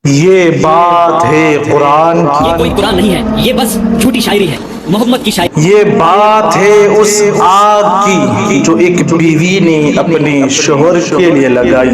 یہ بات ہے قرآن کی، یہ کوئی قرآن نہیں ہے، یہ بس جھوٹی شاعری ہے، محمد کی شاعری۔ یہ بات ہے اس آگ کی جو ایک بیوی نے اپنے شوہر کے لیے لگائی۔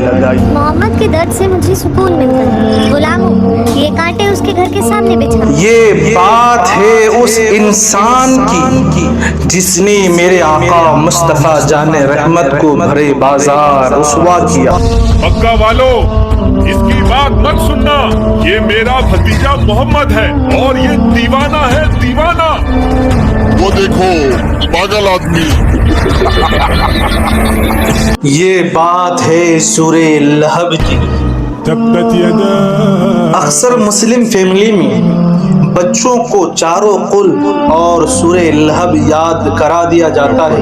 محمد کے درد سے مجھے سکون ملتا ہے، غلاموں یہ کانٹے اس کے گھر کے سامنے بچھا۔ یہ بات ہے اس انسان کی جس نے میرے آقا مصطفیٰ جان رحمت کو بھرے بازار رسوا کیا۔ مکہ والو اس کی بات مت سننا، یہ میرا بھتیجا محمد ہے اور یہ دیوانہ ہے، دیوانہ۔ وہ دیکھو پاگل آدمی۔ یہ بات ہے سورہ لہب کی۔ اکثر مسلم فیملی میں بچوں کو چاروں قل اور سورہ لہب یاد کرا دیا جاتا ہے،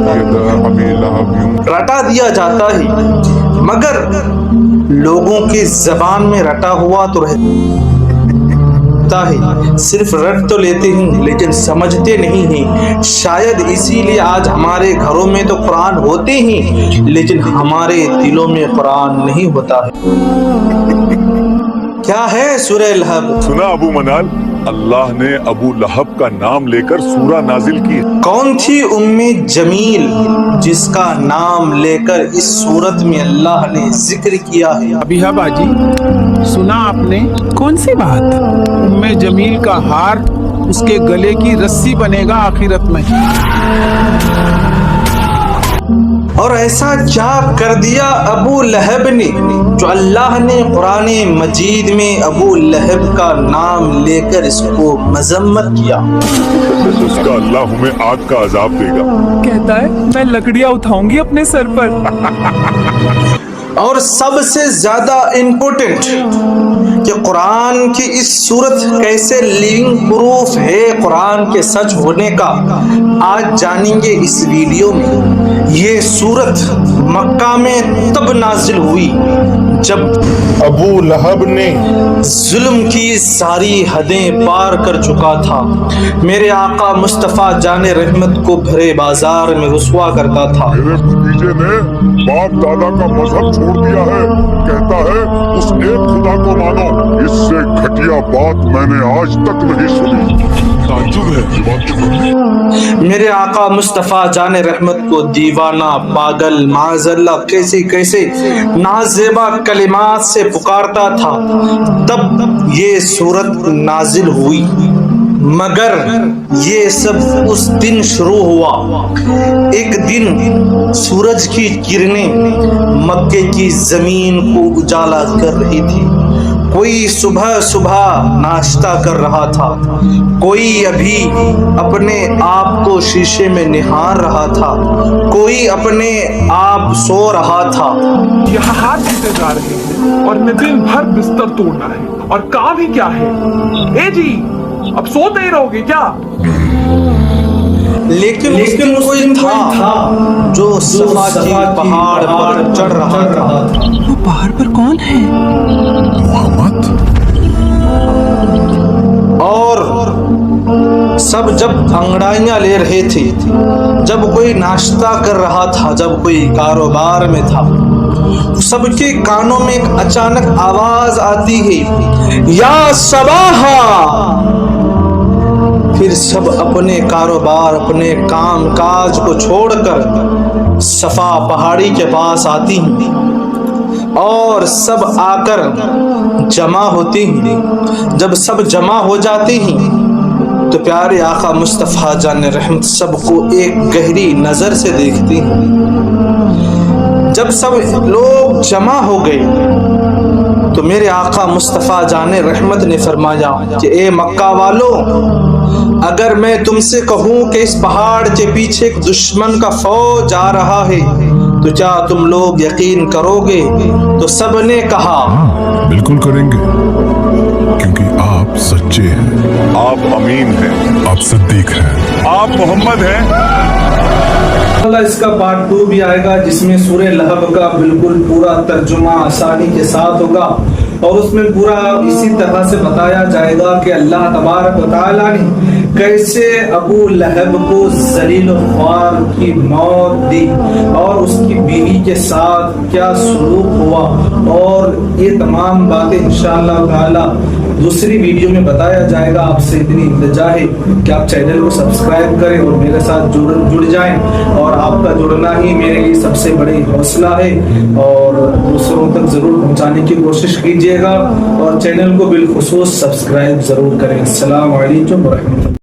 رٹا دیا جاتا ہے، مگر لوگوں کی زبان میں رٹا ہوا تو رہتا ہے، صرف رٹ تو لیتے ہیں لیکن سمجھتے نہیں ہیں۔ شاید اسی لیے آج ہمارے گھروں میں تو قرآن ہوتے ہیں لیکن ہمارے دلوں میں قرآن نہیں ہوتا ہے۔ کیا ہے سورہ لہب؟ سنا ابو منال، اللہ نے ابو لہب کا نام لے کر سورہ نازل کی۔ کون تھی ام جمیل جس کا نام لے کر اس صورت میں اللہ نے ذکر کیا ہے؟ ابھی ہے باجی، سنا آپ نے؟ کون سی بات؟ ام جمیل کا ہار اس کے گلے کی رسی بنے گا آخرت میں۔ اور ایسا کیا کر دیا ابو لہب نے جو اللہ نے قرآن مجید میں ابو لہب کا نام لے کر اس کو مذمت کیا؟ اس کا اللہ ہمیں آگ کا عذاب دے گا۔ کہتا ہے میں لکڑیاں اٹھاؤں گی اپنے سر پر۔ اور سب سے زیادہ امپورٹنٹ کہ قرآن کی اس صورت کیسے لیونگ پروف ہے قرآن کے سچ ہونے کا، آج جانیں گے اس ویڈیو میں۔ یہ صورت مکہ میں تب نازل ہوئی جب ابو لہب نے ظلم کی ساری حدیں پار کر چکا تھا، میرے آقا مصطفیٰ جان رحمت کو بھرے بازار میں رسوا کرتا تھا۔ میرے بھتیجے نے باپ دادا کا مذہب چھوڑ دیا ہے، کہتا ہے اس ایک خدا کو مانو۔ اس سے گھٹیا بات میں نے آج تک نہیں سنی۔ تعجب ہے۔ میرے آقا مصطفیٰ جان رحمت کو دیوانہ، پاگل، معاذ اللہ کیسے کیسے نازیبا کلمات سے پکارتا تھا، تب یہ صورت نازل ہوئی۔ مگر یہ سب اس دن شروع ہوا۔ ایک دن سورج کی کرنیں مکے کی زمین کو اجالا کر رہی تھی۔ کوئی صبح صبح ناشتہ کر رہا تھا، کوئی ابھی اپنے آپ کو شیشے میں نہار رہا تھا، کوئی اپنے آپ سو رہا تھا۔ یہاں ہاتھ جیتے جا رہے ہیں اور میں دن بھر بستر توڑنا ہے، اور کام ہی کیا ہے؟ اے جی اب سوتے ہی رہو گے کیا؟ لیکن کوئی تھا جو صفا کی پہاڑ پر چڑھ رہا تھا۔ وہ پہاڑ پر کون ہے؟ محمد۔ اور سب جب انگڑائیاں لے رہے تھے، جب کوئی ناشتہ کر رہا تھا، جب کوئی کاروبار میں تھا، سب کے کانوں میں ایک اچانک آواز آتی ہے، یا صباحا۔ پھر سب اپنے کاروبار، اپنے کام کاج کو چھوڑ کر صفا پہاڑی کے پاس آتی ہیں اور سب آ کر جمع ہوتی ہیں۔ جب سب جمع ہو جاتے ہیں تو پیارے آقا مصطفیٰ جان رحمت سب کو ایک گہری نظر سے دیکھتے ہیں۔ جب سب لوگ جمع ہو گئے تو میرے آقا مصطفیٰ جان رحمت نے فرمایا کہ اے مکہ والو، اگر میں تم سے کہوں کہ اس پہاڑ کے پیچھے ایک دشمن کا فوج آ رہا ہے تو کیا تم لوگ یقین کرو گے؟ تو سب نے کہا بالکل کریں گے، کیونکہ آپ سچے ہیں، آپ امین ہیں، آپ صدیق ہیں، آپ محمد ہیں۔ اللہ اس کا پارٹ 2 بھی آئے گا جس میں سورہ لہب کا بالکل پورا ترجمہ آسانی کے ساتھ ہوگا۔ اور اس میں پورا اسی طرح سے بتایا جائے گا کہ اللہ تبارک و تعالیٰ نے کیسے ابو لہب کو ذلیل و خوار کی موت دی اور اس کی بیوی کے ساتھ کیا سلوک ہوا، اور یہ تمام باتیں انشاءاللہ تعالی دوسری ویڈیو میں بتایا جائے گا۔ آپ سے اتنی التجا ہے کہ آپ چینل کو سبسکرائب کریں اور میرے ساتھ جڑ جائیں، اور آپ کا جڑنا ہی میرے لیے سب سے بڑی حوصلہ ہے، اور دوسروں تک ضرور پہنچانے کی کوشش کیجیے گا، اور چینل کو بالخصوص سبسکرائب ضرور کریں۔ السلام علیکم ورحمۃ اللہ۔